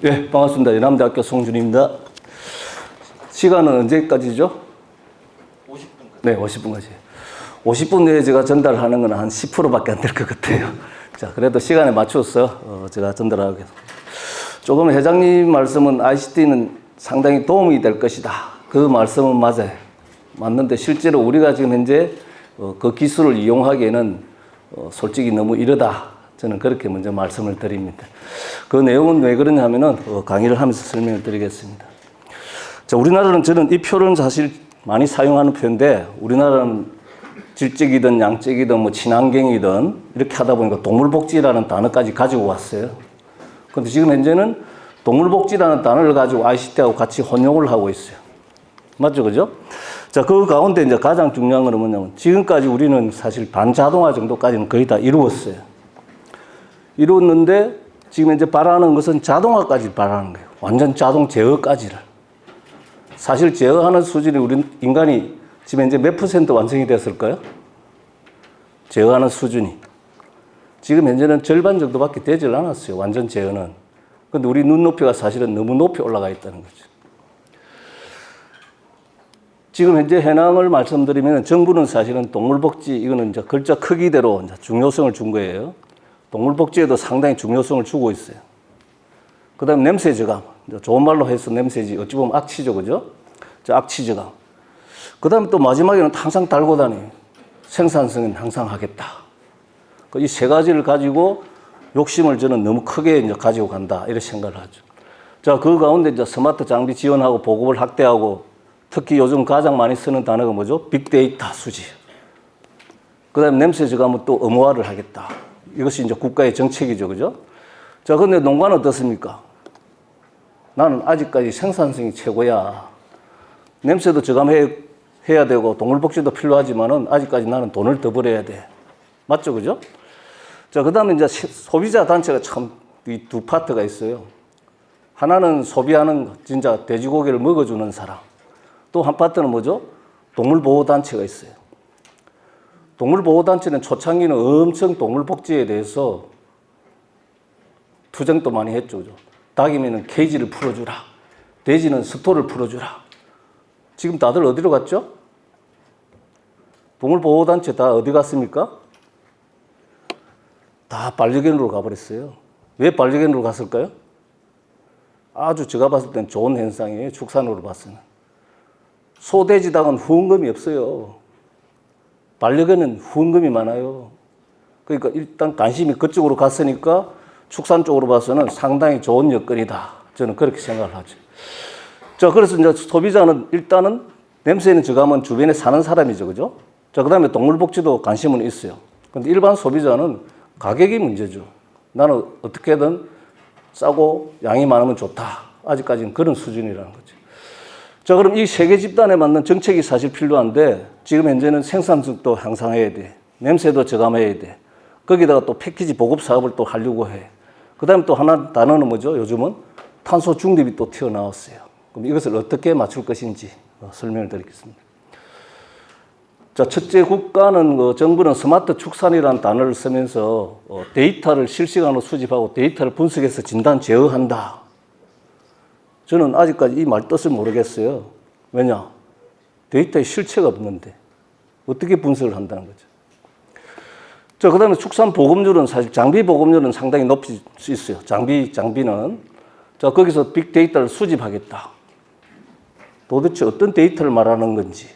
예, 반갑습니다. 연암대학교 송준입니다. 시간은 언제까지죠? 50분까지. 네, 50분까지. 50분 내에 제가 전달하는 건 한 10%밖에 안 될 것 같아요. 자, 그래도 시간에 맞춰서 제가 전달하겠습니다. 조금 회장님 말씀은 ICT는 상당히 도움이 될 것이다. 그 말씀은 맞아요. 맞는데 실제로 우리가 지금 현재 그 기술을 이용하기에는 솔직히 너무 이르다. 저는 그렇게 먼저 말씀을 드립니다. 그 내용은 왜 그러냐 하면은 강의를 하면서 설명을 드리겠습니다. 자, 우리나라는 저는 이 표를 사실 많이 사용하는 표인데, 우리나라는 질적이든 양적이든 뭐 친환경이든 이렇게 하다 보니까 동물복지라는 단어까지 가지고 왔어요. 그런데 지금 현재는 동물복지라는 단어를 가지고 ICT하고 같이 혼용을 하고 있어요. 맞죠? 그죠? 자, 그 가운데 이제 가장 중요한 건 뭐냐면, 지금까지 우리는 사실 반자동화 정도까지는 거의 다 이루었어요. 이루었는데, 지금 이제 바라는 것은 자동화까지 바라는 거예요. 완전 자동 제어까지를. 사실 제어하는 수준이 우리 인간이 지금 이제 몇 % 완성이 됐을까요? 제어하는 수준이. 지금 현재는 절반 정도밖에 되질 않았어요. 완전 제어는. 근데 우리 눈높이가 사실은 너무 높이 올라가 있다는 거죠. 지금 현재 현황을 말씀드리면, 정부는 사실은 동물복지, 이거는 이제 글자 크기대로 이제 중요성을 준 거예요. 동물복지에도 상당히 중요성을 주고 있어요. 그 다음에 냄새 저감. 좋은 말로 해서 냄새지. 어찌 보면 악취죠. 그죠? 악취 저감. 그 다음에 또 마지막에는 항상 달고 다녀요. 생산성은 항상 하겠다. 이 세 가지를 가지고 욕심을 저는 너무 크게 이제 가지고 간다. 이렇게 생각을 하죠. 자, 그 가운데 이제 스마트 장비 지원하고 보급을 확대하고, 특히 요즘 가장 많이 쓰는 단어가 뭐죠? 빅데이터 수집. 그 다음에 냄새 저감은 또 의무화를 하겠다. 이것이 이제 국가의 정책이죠. 그죠? 자, 근데 농가는 어떻습니까? 나는 아직까지 생산성이 최고야. 냄새도 저감해야 되고, 동물복지도 필요하지만은 아직까지 나는 돈을 더 벌어야 돼. 맞죠? 그죠? 자, 그 다음에 이제 소비자 단체가 참 이 두 파트가 있어요. 하나는 소비하는 진짜 돼지고기를 먹어주는 사람. 또 한 파트는 뭐죠? 동물보호단체가 있어요. 동물보호단체는 초창기는 엄청 동물복지에 대해서 투쟁도 많이 했죠. 닭이면 케이지를 풀어주라. 돼지는 스토를 풀어주라. 지금 다들 어디로 갔죠? 동물보호단체 다 어디 갔습니까? 다 반려견으로 가버렸어요. 왜 반려견으로 갔을까요? 아주 제가 봤을 땐 좋은 현상이에요. 축산으로 봤으면. 소, 돼지, 닭은 후원금이 없어요. 반려견은 후원금이 많아요. 그러니까 일단 관심이 그쪽으로 갔으니까 축산 쪽으로 봐서는 상당히 좋은 여건이다. 저는 그렇게 생각을 하죠. 자, 그래서 이제 소비자는 일단은 냄새는 저감은 주변에 사는 사람이죠. 그죠? 자, 그 다음에 동물복지도 관심은 있어요. 근데 일반 소비자는 가격이 문제죠. 나는 어떻게든 싸고 양이 많으면 좋다. 아직까지는 그런 수준이라는 거죠. 자, 그럼 이 세 개 집단에 맞는 정책이 사실 필요한데, 지금 현재는 생산성도 향상해야 돼. 냄새도 저감해야 돼. 거기다가 또 패키지 보급 사업을 또 하려고 해. 그 다음에 또 하나 단어는 뭐죠? 요즘은 탄소 중립이 또 튀어나왔어요. 그럼 이것을 어떻게 맞출 것인지 설명을 드리겠습니다. 자, 첫째, 국가는, 정부는 스마트 축산이라는 단어를 쓰면서 데이터를 실시간으로 수집하고 데이터를 분석해서 진단 제어한다. 저는 아직까지 이 말 뜻을 모르겠어요. 왜냐? 데이터에 실체가 없는데 어떻게 분석을 한다는 거죠. 자, 그 다음에 축산 보급률은 사실 장비 보급률은 상당히 높일 수 있어요. 장비는. 자, 거기서 빅데이터를 수집하겠다. 도대체 어떤 데이터를 말하는 건지.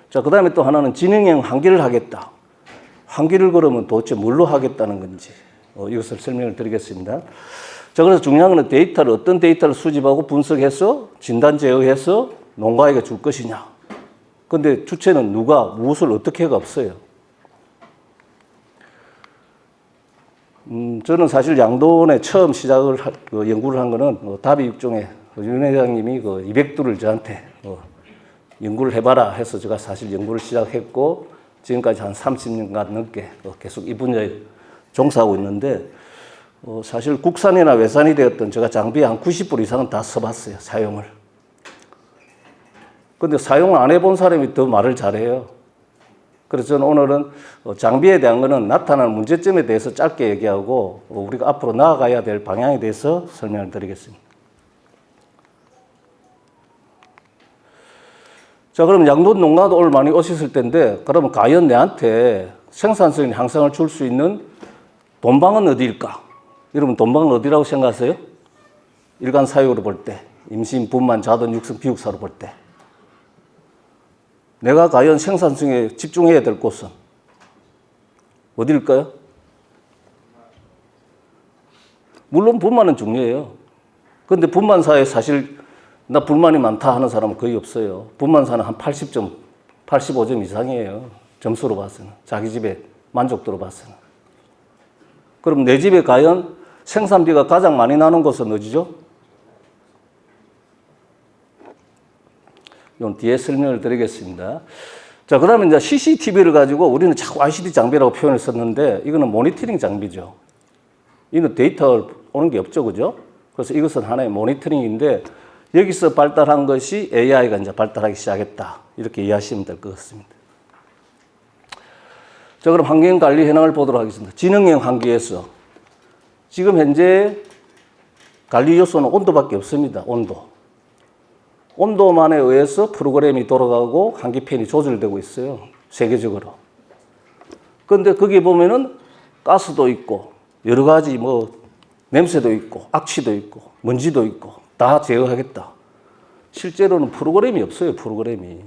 자, 그 다음에 또 하나는 지능형 환기를 하겠다. 환기를 그러면 도대체 뭘로 하겠다는 건지. 이것을 설명을 드리겠습니다. 자, 그래서 중요한 건 데이터를, 어떤 데이터를 수집하고 분석해서 진단 제어해서 농가에게 줄 것이냐. 근데 주체는 누가, 무엇을 어떻게가 없어요. 저는 사실 양돈에 처음 시작을, 연구를 한 거는 다비 육종에 윤 회장님이 200두를 저한테 연구를 해봐라 해서 제가 사실 연구를 시작했고, 지금까지 한 30년간 넘게 계속 이 분야에 종사하고 있는데, 사실 국산이나 외산이 되었던 제가 장비 한 90% 이상은 다 써봤어요, 사용을. 근데 사용을 안 해본 사람이 더 말을 잘해요. 그래서 저는 오늘은 장비에 대한 거는 나타나는 문제점에 대해서 짧게 얘기하고, 우리가 앞으로 나아가야 될 방향에 대해서 설명을 드리겠습니다. 자, 그럼 양돈 농가도 오늘 많이 오셨을 텐데, 그러면 과연 내한테 생산성 향상을 줄 수 있는 돈방은 어디일까? 여러분, 돈방은 어디라고 생각하세요? 일간 사육으로 볼 때, 임신, 분만, 자돈, 육성, 비육사로 볼 때. 내가 과연 생산성에 집중해야 될 곳은 어디일까요? 물론 분만은 중요해요. 그런데 분만사에 사실 나 불만이 많다 하는 사람은 거의 없어요. 분만사는 한 80점, 85점 이상이에요. 점수로 봐서는. 자기 집의 만족도로 봐서는. 그럼 내 집에 과연 생산비가 가장 많이 나는 곳은 어디죠? 이건 뒤에 설명을 드리겠습니다. 자, 그 다음에 이제 CCTV를 가지고 우리는 자꾸 ICT 장비라고 표현을 썼는데 이거는 모니터링 장비죠. 이는 데이터 오는 게 없죠. 그죠? 그래서 이것은 하나의 모니터링인데 여기서 발달한 것이 AI가 이제 발달하기 시작했다. 이렇게 이해하시면 될 것 같습니다. 자, 그럼 환경관리 현황을 보도록 하겠습니다. 지능형 환기에서 지금 현재 관리 요소는 온도밖에 없습니다. 온도만에 의해서 프로그램이 돌아가고 환기팬이 조절되고 있어요. 세계적으로. 그런데 거기 보면은 가스도 있고 여러 가지 뭐 냄새도 있고 악취도 있고 먼지도 있고 다 제어하겠다. 실제로는 프로그램이 없어요. 프로그램이.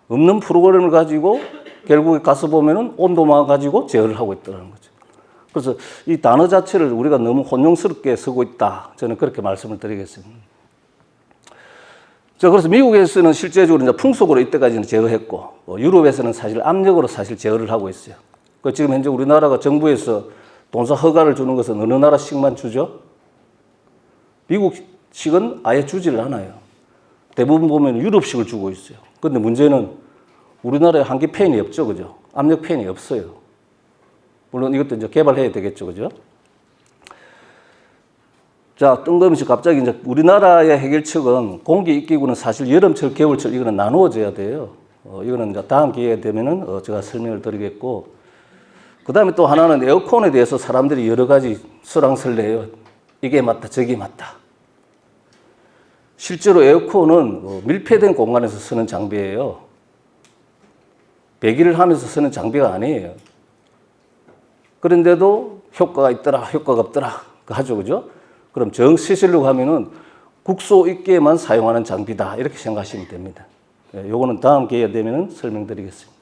없는 프로그램을 가지고 결국에 가서 보면은 온도만 가지고 제어를 하고 있다는 거죠. 그래서 이 단어 자체를 우리가 너무 혼용스럽게 쓰고 있다. 저는 그렇게 말씀을 드리겠습니다. 자, 그래서 미국에서는 실제적으로 이제 풍속으로 이때까지는 제어했고, 유럽에서는 사실 압력으로 사실 제어를 하고 있어요. 그 지금 현재 우리나라가 정부에서 동사 허가를 주는 것은 어느 나라씩만 주죠? 미국식은 아예 주지를 않아요. 대부분 보면 유럽식을 주고 있어요. 그런데 문제는 우리나라에 환기 팬이 없죠, 그죠? 압력 팬이 없어요. 물론 이것도 이제 개발해야 되겠죠, 그죠? 자, 뜬금없이 갑자기 이제 우리나라의 해결책은 공기 입기구는 사실 여름철, 겨울철 이거는 나누어져야 돼요. 이거는 이제 다음 기회에 되면은 제가 설명을 드리겠고, 그 다음에 또 하나는 에어컨에 대해서 사람들이 여러 가지 설왕설래해요. 이게 맞다, 저게 맞다. 실제로 에어컨은 밀폐된 공간에서 쓰는 장비예요. 배기를 하면서 쓰는 장비가 아니에요. 그런데도 효과가 있더라, 효과가 없더라 하죠, 그죠? 그럼 정시설로 하면은 국소 있게만 사용하는 장비다 이렇게 생각하시면 됩니다. 요거는 다음 기회에 되면은 설명드리겠습니다.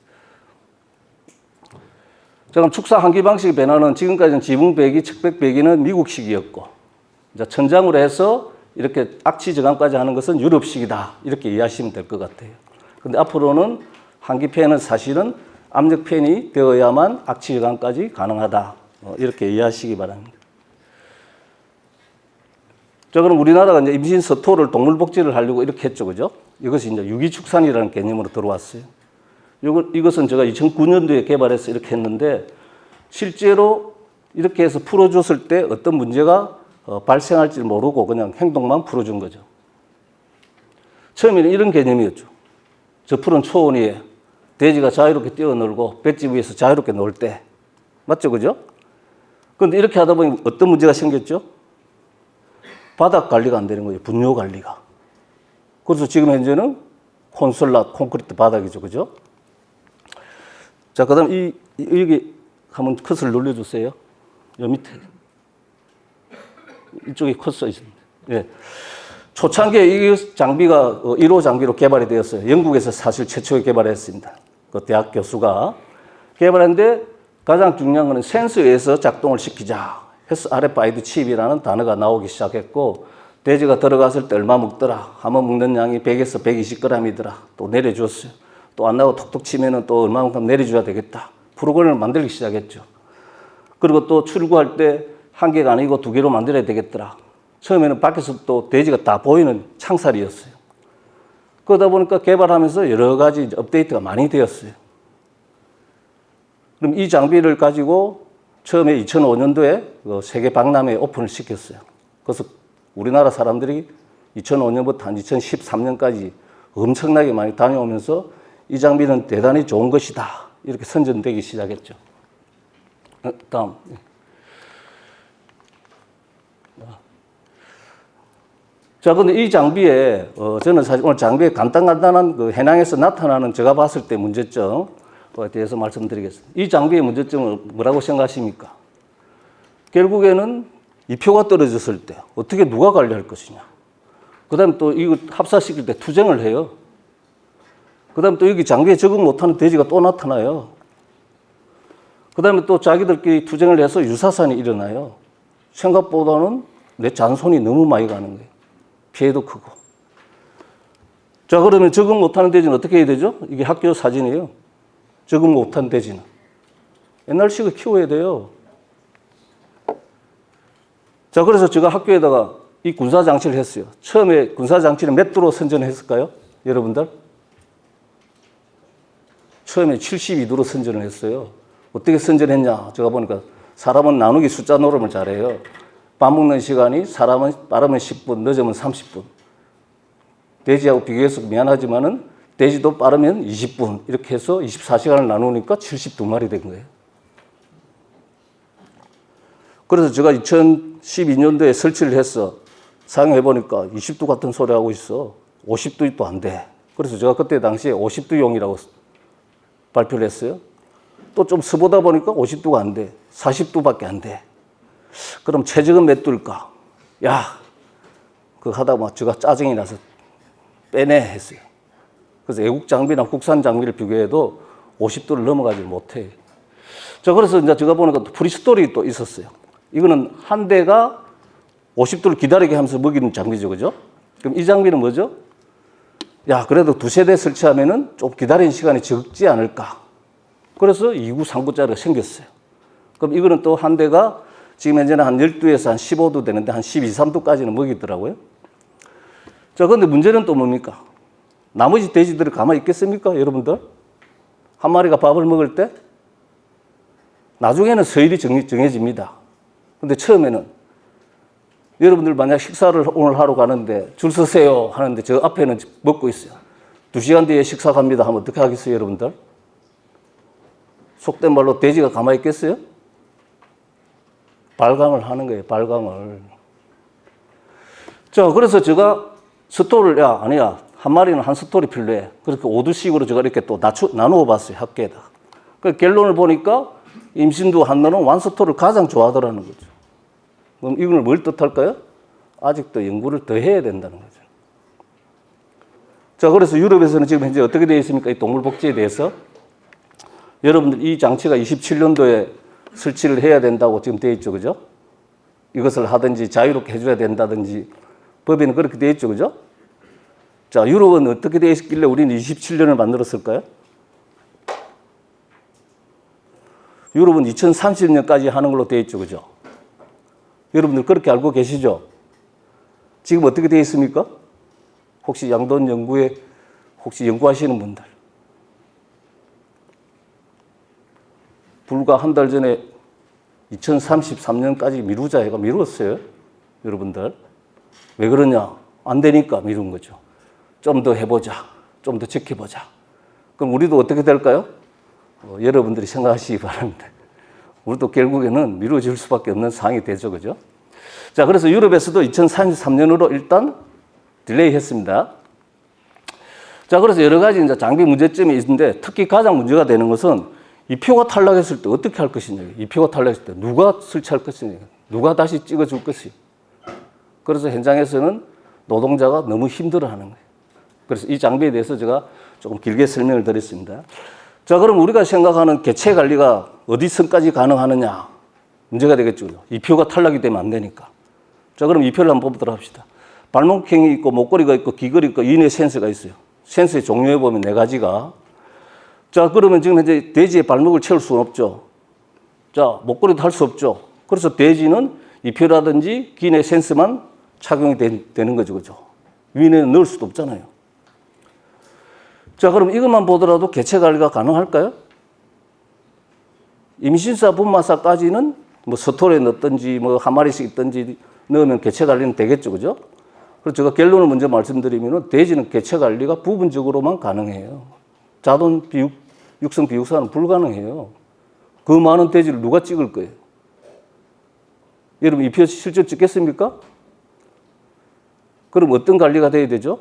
자, 그럼 축사 환기 방식의 변화는 지금까지는 지붕 배기, 측백 배기는 미국식이었고, 이제 천장으로 해서 이렇게 악취 저감까지 하는 것은 유럽식이다 이렇게 이해하시면 될 것 같아요. 근데 앞으로는 환기팬은 사실은 압력팬이 되어야만 악취 저감까지 가능하다 이렇게 이해하시기 바랍니다. 자, 그럼 우리나라가 이제 임신 서토를 동물복지를 하려고 이렇게 했죠, 그죠? 이것이 이제 유기축산이라는 개념으로 들어왔어요. 이것은 제가 2009년도에 개발해서 이렇게 했는데 실제로 이렇게 해서 풀어줬을 때 어떤 문제가 발생할지 모르고 그냥 행동만 풀어준 거죠. 처음에는 이런 개념이었죠. 저 푸른 초원 위에 돼지가 자유롭게 뛰어놀고 볏짚 위에서 자유롭게 놀 때. 맞죠, 그죠? 그런데 이렇게 하다 보니 어떤 문제가 생겼죠? 바닥 관리가 안 되는 거예요. 분뇨 관리가. 그래서 지금 현재는 콘솔라 콘크리트 바닥이죠. 그죠? 자, 그 다음 여기 한번 컷을 눌러주세요. 요 밑에. 이쪽에 컷 써 있습니다. 예. 초창기에 이 장비가 1호 장비로 개발이 되었어요. 영국에서 사실 최초에 개발했습니다. 그 대학 교수가 개발했는데 가장 중요한 것은 센서에서 작동을 시키자 해서 RFID 칩이라는 단어가 나오기 시작했고, 돼지가 들어갔을 때 얼마 먹더라. 한번 먹는 양이 100에서 120g이더라. 또 내려줬어요. 또 안 나오고 톡톡 치면은 또 얼마만큼 내려줘야 되겠다. 프로그램을 만들기 시작했죠. 그리고 또 출구할 때 한 개가 아니고 두 개로 만들어야 되겠더라. 처음에는 밖에서 또 돼지가 다 보이는 창살이었어요. 그러다 보니까 개발하면서 여러 가지 업데이트가 많이 되었어요. 그럼 이 장비를 가지고 처음에 2005년도에 세계 박람회에 오픈을 시켰어요. 그래서 우리나라 사람들이 2005년부터 한 2013년까지 엄청나게 많이 다녀오면서 이 장비는 대단히 좋은 것이다. 이렇게 선전되기 시작했죠. 다음. 자, 근데 이 장비에, 저는 사실 오늘 장비에 간단한 그 해낭에서 나타나는 제가 봤을 때 문제점에 대해서 말씀드리겠습니다. 이 장비의 문제점을 뭐라고 생각하십니까? 결국에는 이 표가 떨어졌을 때 어떻게 누가 관리할 것이냐. 그 다음에 또 이거 합사시킬 때 투쟁을 해요. 그 다음에 또 여기 장비에 적응 못하는 돼지가 또 나타나요. 그 다음에 또 자기들끼리 투쟁을 해서 유사산이 일어나요. 생각보다는 내 잔손이 너무 많이 가는 거예요. 피해도 크고. 자, 그러면 적응 못하는 돼지는 어떻게 해야 되죠? 이게 학교 사진이에요. 적응 못한 돼지는. 옛날식으로 키워야 돼요. 자, 그래서 제가 학교에다가 이 군사장치를 했어요. 처음에 군사장치를 몇 도로 선전했을까요? 여러분들? 처음에 72도로 선전을 했어요. 어떻게 선전했냐? 제가 보니까 사람은 나누기 숫자 노름을 잘해요. 밥 먹는 시간이 사람은 빠르면 10분, 늦으면 30분. 돼지하고 비교해서 미안하지만은 돼지도 빠르면 20분. 이렇게 해서 24시간을 나누니까 72마리 된 거예요. 그래서 제가 2012년도에 설치를 해서 사용해보니까 20도 같은 소리 하고 있어. 50도도 안 돼. 그래서 제가 그때 당시에 50도용이라고 발표를 했어요. 또 좀 써보다 보니까 50도가 안 돼. 40도밖에 안 돼. 그럼 최적은 몇 도일까? 야, 그거 하다가 막 제가 짜증이 나서 빼내 했어요. 그래서 외국 장비나 국산 장비를 비교해도 50도를 넘어가지 못해. 자, 그래서 이제 제가 보니까 또 프리스토리 또 있었어요. 이거는 한 대가 50도를 기다리게 하면서 먹이는 장비죠. 그죠? 그럼 이 장비는 뭐죠? 야, 그래도 두세 대 설치하면은 좀 기다리는 시간이 적지 않을까. 그래서 2구, 3구짜리가 생겼어요. 그럼 이거는 또 한 대가 지금 현재는 한 12에서 한 15도 되는데 한 12, 3도까지는 먹이더라고요. 자, 근데 문제는 또 뭡니까? 나머지 돼지들이 가만히 있겠습니까? 여러분들? 한 마리가 밥을 먹을 때? 나중에는 서열이 정해집니다. 근데 처음에는 여러분들 만약 식사를 오늘 하러 가는데 줄 서세요 하는데 저 앞에는 먹고 있어요. 2시간 뒤에 식사 갑니다 하면 어떻게 하겠어요, 여러분들? 속된 말로 돼지가 가만히 있겠어요? 발광을 하는 거예요, 발광을. 자, 그래서 제가 스토리를, 야, 아니야. 한 마리는 한 스토리 필요해. 그렇게 5두씩으로 제가 이렇게 또 나누어 봤어요, 학교에다. 그 결론을 보니까 임신두 한너는 완스토리를 가장 좋아하더라는 거죠. 그럼 이걸 뭘 뜻할까요? 아직도 연구를 더 해야 된다는 거죠. 자, 그래서 유럽에서는 지금 현재 어떻게 되어 있습니까? 이 동물 복지에 대해서. 여러분들 이 장치가 27년도에 설치를 해야 된다고 지금 되어 있죠. 그죠? 이것을 하든지 자유롭게 해줘야 된다든지 법에는 그렇게 되어 있죠. 그죠? 자, 유럽은 어떻게 되어 있길래 우리는 27년을 만들었을까요? 유럽은 2030년까지 하는 걸로 되어 있죠. 그죠? 여러분들 그렇게 알고 계시죠? 지금 어떻게 되어 있습니까? 혹시 양돈 연구에 혹시 연구하시는 분들. 불과 한 달 전에 2033년까지 미루자 해가 미뤘어요. 여러분들. 왜 그러냐? 안 되니까 미룬 거죠. 좀 더 해보자. 좀 더 지켜보자. 그럼 우리도 어떻게 될까요? 여러분들이 생각하시기 바랍니다. 우리도 결국에는 미뤄질 수밖에 없는 상황이 되죠. 그죠? 자, 그래서 유럽에서도 2033년으로 일단 딜레이 했습니다. 자, 그래서 여러 가지 이제 장비 문제점이 있는데 특히 가장 문제가 되는 것은 이 표가 탈락했을 때 어떻게 할 것이냐. 이 표가 탈락했을 때 누가 설치할 것이냐. 누가 다시 찍어줄 것이냐. 그래서 현장에서는 노동자가 너무 힘들어하는 거예요. 그래서 이 장비에 대해서 제가 조금 길게 설명을 드렸습니다. 자, 그럼 우리가 생각하는 개체 관리가 어디 선까지 가능하느냐. 문제가 되겠죠. 이 표가 탈락이 되면 안 되니까. 자, 그럼 이 표를 한번 보도록 합시다. 발목형이 있고 목걸이가 있고 귀걸이 있고 이내 센서가 있어요. 센서의 종류에 보면 4가지가. 자, 그러면 지금 현재 돼지의 발목을 채울 수는 없죠. 자, 목걸이도 할 수 없죠. 그래서 돼지는 이 표라든지 귀내 센서만 착용이 되는 거죠. 그죠? 위에는 넣을 수도 없잖아요. 자, 그럼 이것만 보더라도 개체 관리가 가능할까요? 임신사, 분마사까지는 뭐 스토리에 넣든지 뭐 한 마리씩 있든지 넣으면 개체 관리는 되겠죠. 그죠? 그래서 제가 결론을 먼저 말씀드리면 돼지는 개체 관리가 부분적으로만 가능해요. 자돈 비육, 육성 비육사는 불가능해요. 그 많은 돼지를 누가 찍을 거예요? 여러분 이 표 실제 찍겠습니까? 그럼 어떤 관리가 돼야 되죠?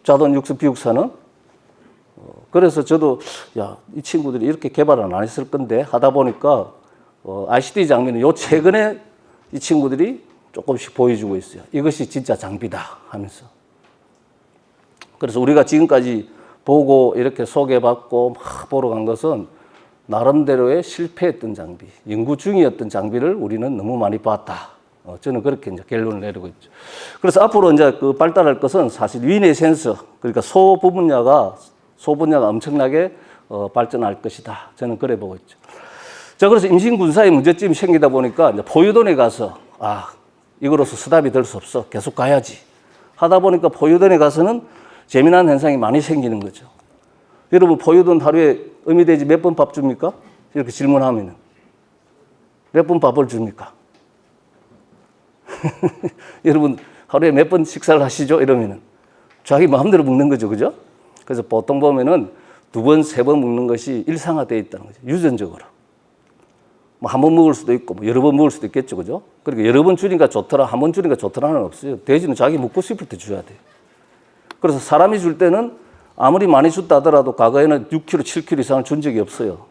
자돈 육수 비육사는? 그래서 저도 야, 이 친구들이 이렇게 개발은 안 했을 건데 하다 보니까 ICT 장비는 요 최근에 이 친구들이 조금씩 보여주고 있어요. 이것이 진짜 장비다 하면서. 그래서 우리가 지금까지 보고 이렇게 소개받고 막 보러 간 것은 나름대로의 실패했던 장비, 연구 중이었던 장비를 우리는 너무 많이 봤다. 저는 그렇게 이제 결론을 내리고 있죠. 그래서 앞으로 이제 그 발달할 것은 사실 위내 센서, 그러니까 소 분야가 엄청나게 발전할 것이다. 저는 그래 보고 있죠. 자, 그래서 임신군사의 문제점이 생기다 보니까 이제 포유돈에 가서 이거로서 스탑이 될 수 없어. 계속 가야지. 하다 보니까 포유돈에 가서는 재미난 현상이 많이 생기는 거죠. 여러분, 포유돈 하루에 어미돼지 몇 번 밥 줍니까? 이렇게 질문하면 몇 번 밥을 줍니까? 여러분, 하루에 몇 번 식사를 하시죠? 이러면은 자기 마음대로 먹는 거죠. 그죠? 그래서 보통 보면은 2번, 3번 먹는 것이 일상화되어 있다는 거죠. 유전적으로. 뭐 한 번 먹을 수도 있고, 뭐 여러 번 먹을 수도 있겠죠. 그죠? 그러니까 여러 번 주니까 좋더라, 한 번 주니까 좋더라는 없어요. 돼지는 자기 먹고 싶을 때 줘야 돼요. 그래서 사람이 줄 때는 아무리 많이 줬다 하더라도 과거에는 6kg, 7kg 이상을 준 적이 없어요.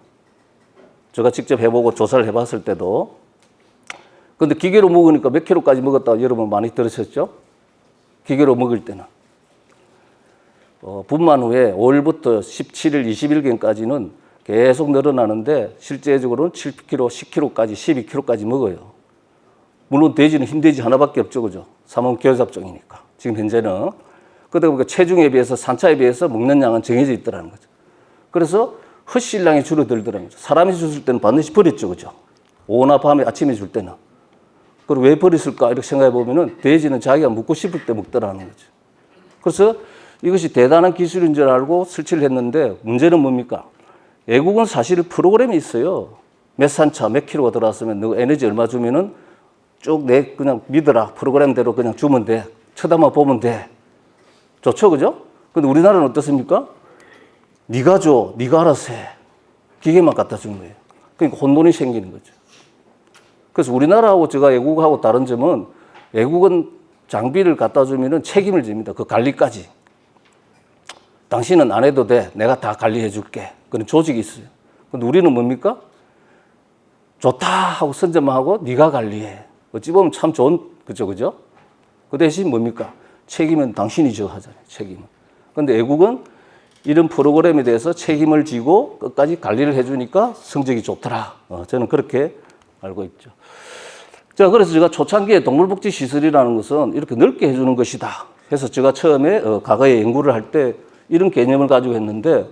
제가 직접 해보고 조사를 해봤을 때도. 근데 기계로 먹으니까 몇 킬로까지 먹었다 여러분 많이 들으셨죠? 기계로 먹을 때는. 분만 후에 5일부터 17일, 20일경까지는 계속 늘어나는데 실제적으로는 7kg, 10kg까지, 12kg까지 먹어요. 물론 돼지는 흰돼지 하나밖에 없죠. 그죠? 삼원 교잡종이니까. 지금 현재는. 그러다 보니까 체중에 비해서 산차에 비해서 먹는 양은 정해져 있더라는 거죠. 그래서 헛실량이 줄어들더라는 거죠. 사람이 줬을 때는 반드시 버렸죠. 그죠? 오후나 밤에 아침에 줄 때는. 그리고 왜 버렸을까? 이렇게 생각해 보면은 돼지는 자기가 먹고 싶을 때 먹더라는 거죠. 그래서 이것이 대단한 기술인 줄 알고 설치를 했는데 문제는 뭡니까? 외국은 사실 프로그램이 있어요. 몇 산차, 몇 킬로가 들어왔으면 너 에너지 얼마 주면은 쭉 그냥 믿어라. 프로그램대로 그냥 주면 돼. 쳐다만 보면 돼. 좋죠, 그죠? 근데 우리나라는 어떻습니까? 네가 줘, 네가 알아서 해. 기계만 갖다 주는 거예요. 그러니까 혼돈이 생기는 거죠. 그래서 우리나라하고 제가 외국하고 다른 점은 외국은 장비를 갖다 주면은 책임을 집니다. 그 관리까지. 당신은 안 해도 돼. 내가 다 관리해 줄게. 그런 조직이 있어요. 근데 우리는 뭡니까? 좋다 하고 선점만 하고 네가 관리해. 어찌 보면 참 좋은, 그죠? 그 대신 뭡니까? 책임은 당신이 져 하잖아요. 책임은. 근데 외국은 이런 프로그램에 대해서 책임을 지고 끝까지 관리를 해주니까 성적이 좋더라. 저는 그렇게 알고 있죠. 자, 그래서 제가 초창기에 동물복지 시설이라는 것은 이렇게 넓게 해주는 것이다. 그래서 제가 처음에 과거에 연구를 할 때 이런 개념을 가지고 했는데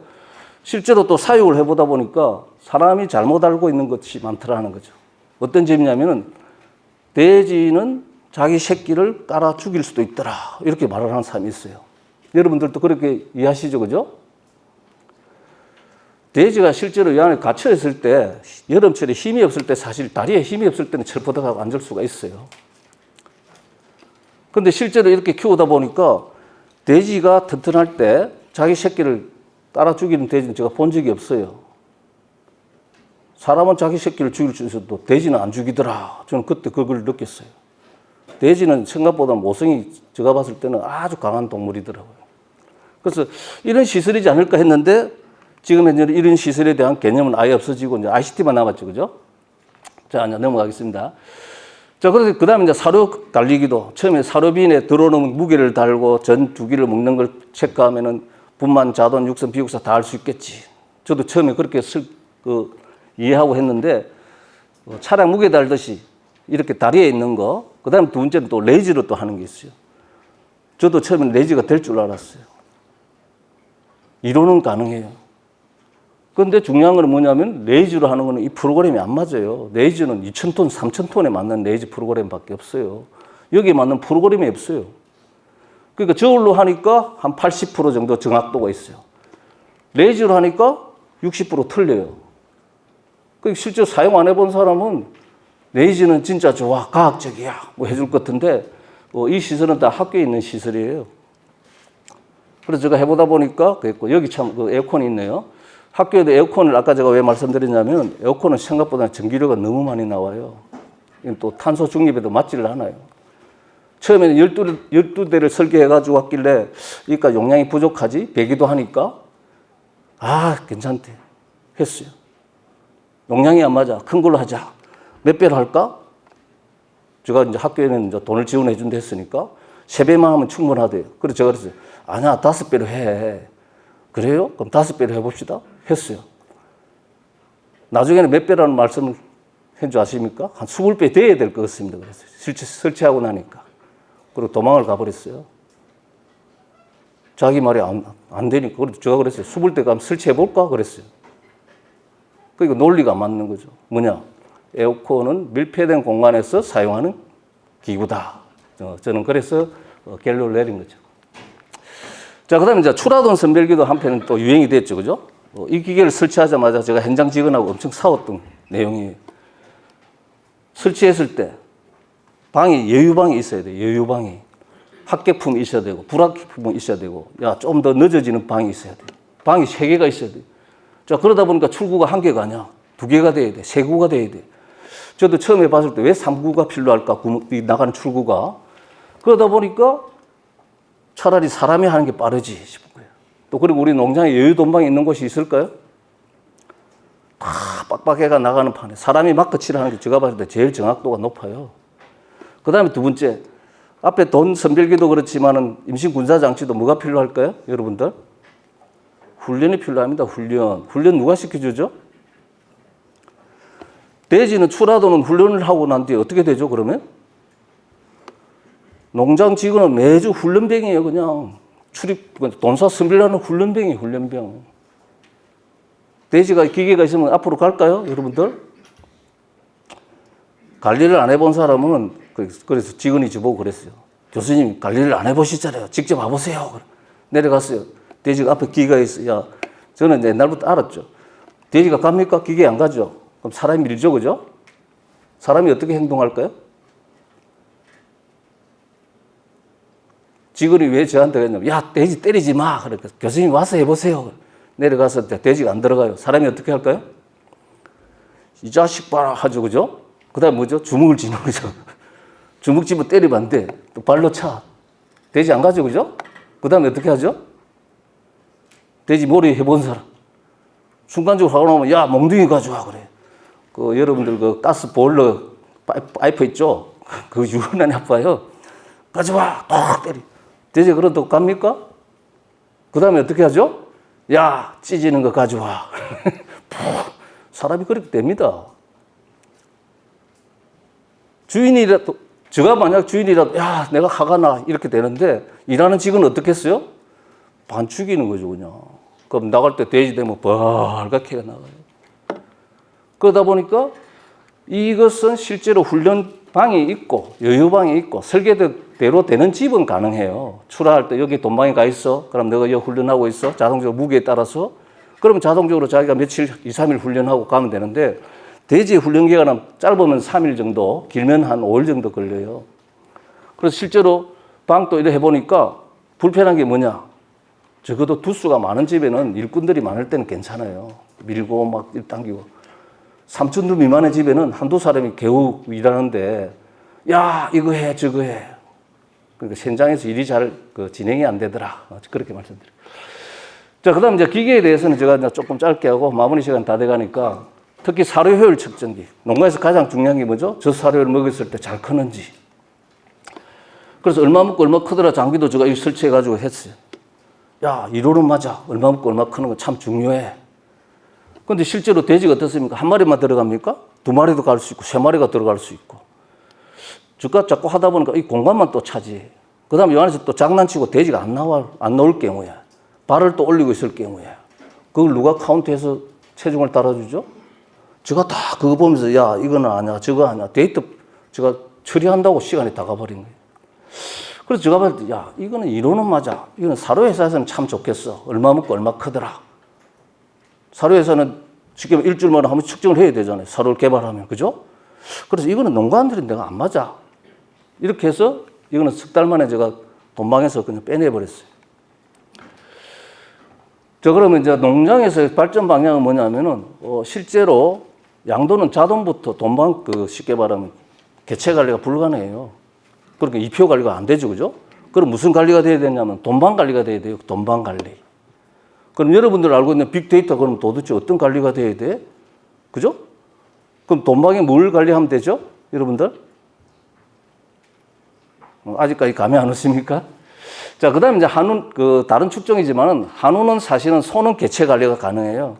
실제로 또 사육을 해보다 보니까 사람이 잘못 알고 있는 것이 많더라는 거죠. 어떤 점이냐면은 돼지는 자기 새끼를 따라 죽일 수도 있더라. 이렇게 말을 하는 사람이 있어요. 여러분들도 그렇게 이해하시죠? 그죠? 돼지가 실제로 이 안에 갇혀 있을 때, 여름철에 힘이 없을 때 사실 다리에 힘이 없을 때는 철포덕하고 앉을 수가 있어요. 근데 실제로 이렇게 키우다 보니까 돼지가 튼튼할 때 자기 새끼를 따라 죽이는 돼지는 제가 본 적이 없어요. 사람은 자기 새끼를 죽일 수 있어도 돼지는 안 죽이더라. 저는 그때 그걸 느꼈어요. 돼지는 생각보다 모성이 제가 봤을 때는 아주 강한 동물이더라고요. 그래서 이런 시설이지 않을까 했는데 지금 현재 이런 시설에 대한 개념은 아예 없어지고 이제 ICT만 남았죠. 그죠? 자, 이제 넘어가겠습니다. 자, 그래서 그 다음에 이제 사료 달리기도 처음에 사료빈에 들어오는 무게를 달고 전 두 끼를 먹는 걸 체크하면은 분만, 자돈, 육선, 비육사 다 할 수 있겠지. 저도 처음에 그렇게 이해하고 했는데 차량 무게 달듯이 이렇게 다리에 있는 거, 그 다음에 두 번째는 또 레이즈로 또 하는 게 있어요. 저도 처음에 레이즈가 될 줄 알았어요. 이론은 가능해요. 그런데 중요한 건 뭐냐면 레이즈로 하는 거는 이 프로그램이 안 맞아요. 레이즈는 2,000톤, 3,000톤에 맞는 레이즈 프로그램밖에 없어요. 여기에 맞는 프로그램이 없어요. 그러니까 저울로 하니까 한 80% 정도 정확도가 있어요. 레이즈로 하니까 60% 틀려요. 그러니까 실제 사용 안 해본 사람은 레이즈는 진짜 좋아, 과학적이야, 뭐 해줄 것 같은데 이 시설은 다 학교에 있는 시설이에요. 그래서 제가 해보다 보니까 그랬고 여기 참 에어컨이 있네요. 학교에도 에어컨을 아까 제가 왜 말씀드렸냐면 에어컨은 생각보다 전기료가 너무 많이 나와요. 또 탄소 중립에도 맞지를 않아요. 처음에는 12대를 설계해가지고 왔길래, 그러니까 용량이 부족하지? 배기도 하니까, 괜찮대. 했어요. 용량이 안 맞아. 큰 걸로 하자. 몇 배로 할까? 제가 이제 학교에는 이제 돈을 지원해 준다 했으니까, 3배만 하면 충분하대요. 그래서 제가 그랬어요. 아니야, 5배로 해. 그래요? 그럼 5배로 해봅시다. 했어요. 나중에는 몇 배라는 말씀을 한 줄 아십니까? 한 20배 돼야 될 것 같습니다. 그래서 설치하고 나니까. 그리고 도망을 가버렸어요. 자기 말이 안 되니까. 그래도 제가 그랬어요. 20대 가면 설치해볼까? 그랬어요. 그러니까 논리가 안 맞는 거죠. 뭐냐? 에어컨은 밀폐된 공간에서 사용하는 기구다. 저는 그래서 결론을 내린 거죠. 자, 그 다음에 이제 추라돈 선별기도 한편은 또 유행이 됐죠. 그죠? 이 기계를 설치하자마자 제가 현장 직원하고 엄청 싸웠던 내용이에요. 설치했을 때 방이 여유방이 있어야 돼요. 여유방이. 합격품이 있어야 되고 불합격품이 있어야 되고 좀 더 늦어지는 방이 있어야 돼요. 방이 3개가 있어야 돼요. 자, 그러다 보니까 출구가 1개가 아니야. 2개가 돼야 돼. 3구가 돼야 돼. 저도 처음에 봤을 때 왜 3구가 필요할까? 나가는 출구가. 그러다 보니까 차라리 사람이 하는 게 빠르지 싶은 거예요. 또 그리고 우리 농장에 여유돈방이 있는 곳이 있을까요? 다 빡빡해가 나가는 판에 사람이 마크 칠하는 게 제가 봤을 때 제일 정확도가 높아요. 그 다음에 두 번째, 앞에 돈 선별기도 그렇지만은 임신 군사 장치도 뭐가 필요할까요? 여러분들? 훈련이 필요합니다. 훈련. 훈련 누가 시켜주죠? 돼지는 추라도는 훈련을 하고 난 뒤에 어떻게 되죠, 그러면? 농장 직원은 매주 훈련병이에요, 그냥. 돈사 선별하는 훈련병이에요, 훈련병. 돼지가 기계가 있으면 앞으로 갈까요, 여러분들? 관리를 안 해본 사람은, 그래서 직원이 저보고 그랬어요. 교수님, 관리를 안 해보시잖아요. 직접 와보세요. 내려갔어요. 돼지가 앞에 기계가 있어요. 저는 옛날부터 알았죠. 돼지가 갑니까? 기계 안 가죠. 그럼 사람이 밀죠, 그죠? 사람이 어떻게 행동할까요? 직원이 왜 저한테 그랬냐면, 야, 돼지 때리지 마. 그러니까 교수님 와서 해보세요. 내려가서 돼지가 안 들어가요. 사람이 어떻게 할까요? 이 자식 봐라 하죠, 그죠? 그 다음 뭐죠? 주먹을 쥐는 거죠. 주먹 쥐면 때리면 안 돼. 또 발로 차. 돼지 안 가죠, 그죠? 그 다음에 어떻게 하죠? 돼지 머리 해본 사람. 순간적으로 화가 나면, 야, 몽둥이 가져와, 그래. 여러분들 가스 보일러 파이프 있죠? 그거 유난히 아파요. 가져와, 딱 때리. 돼지 그런다고 갑니까? 그 다음에 어떻게 하죠? 야, 찢어지는 거 가져와. 사람이 그렇게 됩니다. 주인이라도, 제가 만약 주인이라도, 야, 내가 화가 나. 이렇게 되는데, 일하는 직원은 어떻게 했어요? 반 죽이는 거죠, 그냥. 그럼 나갈 때 돼지 되면 벌겋게 나가요. 그러다 보니까 이것은 실제로 훈련방이 있고, 여유방이 있고, 설계대로 되는 집은 가능해요. 출하할 때 여기 돈방이 가 있어. 그럼 너가 여기 훈련하고 있어. 자동적으로 무게에 따라서. 그러면 자동적으로 자기가 며칠, 2, 3일 훈련하고 가면 되는데, 돼지의 훈련 기간은 짧으면 3일 정도, 길면 한 5일 정도 걸려요. 그래서 실제로 방도 이렇게 해보니까 불편한 게 뭐냐? 적어도 두수가 많은 집에는 일꾼들이 많을 때는 괜찮아요. 밀고 막 당기고. 3,000두 미만의 집에는 한두 사람이 겨우 일하는데, 야, 이거 해, 저거 해. 그러니까 현장에서 일이 잘 진행이 안 되더라. 그렇게 말씀드려요. 자, 그 다음 이제 기계에 대해서는 제가 이제 조금 짧게 하고 마무리 시간 다 돼가니까 특히 사료 효율 측정기. 농가에서 가장 중요한 게 뭐죠? 저 사료를 먹였을 때 잘 크는지. 그래서 얼마 먹고 얼마 크더라 장비도 제가 이거 설치해가지고 했어요. 야, 이로는 맞아. 얼마 먹고 얼마 크는 거 참 중요해. 근데 실제로 돼지가 어떻습니까? 한 마리만 들어갑니까? 2마리도 갈 수 있고, 3마리가 들어갈 수 있고. 저가 자꾸 하다 보니까 이 공간만 또 차지. 그 다음에 이 안에서 또 장난치고 돼지가 안 나올 경우에, 발을 또 올리고 있을 경우에, 그걸 누가 카운트해서 체중을 따라주죠? 제가 다 그거 보면서, 야, 이거는 아니야, 저거 아니야. 데이터 제가 처리한다고 시간이 다 가버린 거예요. 그래서 제가 봤을 때, 야, 이거는 이론은 맞아. 이거는 사료회사에서는 참 좋겠어. 얼마 먹고 얼마 크더라. 사료회사는 지금 일주일만에 한번 측정을 해야 되잖아요. 사료를 개발하면. 그죠? 그래서 이거는 농가한들은 내가 안 맞아. 이렇게 해서 이거는 석 달 만에 제가 돈방에서 그냥 빼내버렸어요. 자, 그러면 이제 농장에서의 발전 방향은 뭐냐면은, 실제로 양도는 자동부터 돈방 쉽게 말하면 개체 관리가 불가능해요. 그러니까 이표 관리가 안 되죠, 그죠? 그럼 무슨 관리가 돼야 되냐면 돈방 관리가 돼야 돼요, 돈방 관리. 그럼 여러분들 알고 있는 빅데이터 그럼 도대체 어떤 관리가 돼야 돼? 그죠? 그럼 돈방에 뭘 관리하면 되죠, 여러분들? 아직까지 감이 안 오십니까? 자, 그 다음에 이제 한우, 다른 축종이지만은 한우는 사실은 소는 개체 관리가 가능해요.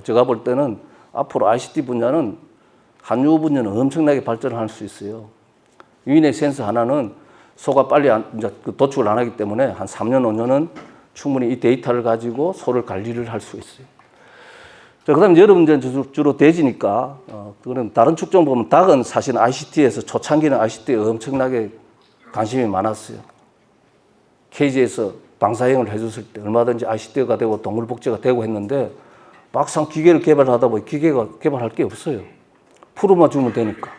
제가 볼 때는 앞으로 ICT 분야는 한우 분야는 엄청나게 발전할 수 있어요. 유인의 센서 하나는 소가 빨리 이제 도축을 안 하기 때문에 한 3년, 5년은 충분히 이 데이터를 가지고 소를 관리를 할 수 있어요. 자, 그 다음에 여러분들은 주로 돼지니까, 그런 다른 축종 보면 닭은 사실 ICT에서 초창기는 ICT에 엄청나게 관심이 많았어요. 케이지에서 방사형을 해줬을 때 얼마든지 ICT가 되고 동물 복제가 되고 했는데 막상 기계를 개발하다 보니 기계가 개발할 게 없어요. 풀어만 주면 되니까.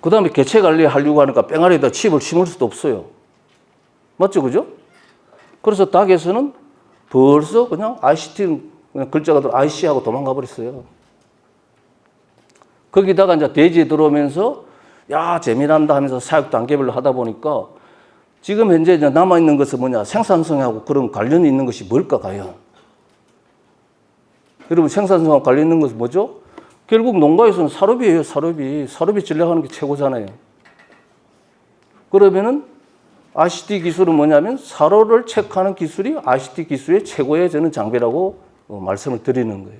그 다음에 개체 관리하려고 하니까 뺑아리에다 칩을 심을 수도 없어요. 맞죠, 그죠? 그래서 닭에서는 벌써 그냥 ICT, 그냥 글자가 들어 IC하고 도망가 버렸어요. 거기다가 이제 돼지에 들어오면서 야, 재미난다 하면서 사육 단계별로 하다 보니까 지금 현재 이제 남아있는 것은 뭐냐, 생산성하고 그런 관련이 있는 것이 뭘까, 과연? 여러분, 생산성하고 관련 있는 것은 뭐죠? 결국 농가에서는 사료비예요, 사료비. 사료비 전략하는 게 최고잖아요. 그러면은 ICT 기술은 뭐냐면 사료를 체크하는 기술이 ICT 기술의 최고의 저는 장비라고 말씀을 드리는 거예요.